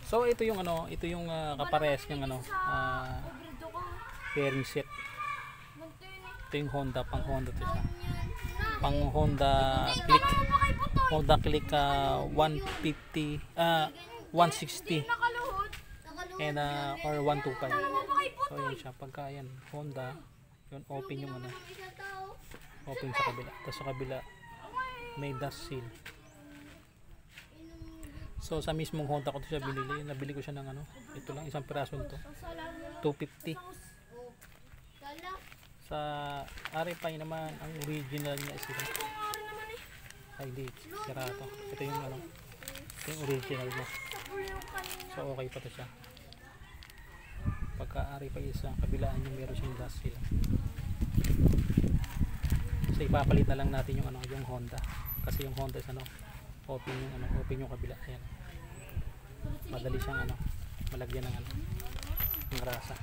So ito yung ano, ito yung kaparehas ng ano, bearing set. Ito yung Honda, pang Honda to siya. Pang Honda Click. Honda Click 150 160 and or 125. So yun siya, pagka yan Honda, yun open yung ano, open sa kabila. Tapos sa kabila may dust seal. So sa mismong Honda ko to siya binili, nabili ko siya ng ano, ito lang isang piraso nito, 250. Sa RFI naman ang original niya is ito. Ay di, sira to. Ito yung ano, ito yung original niya. So okay pa to siya. Pagka RFI sa kabilaan yung meron siyang dust seal. So ipapalit na lang natin yung ano, yung Honda. Kasi yung Honda is ano, open yung ano, open yung kabila. Ayan. Madali siyang ano, malagyan ng ano, ng grasa.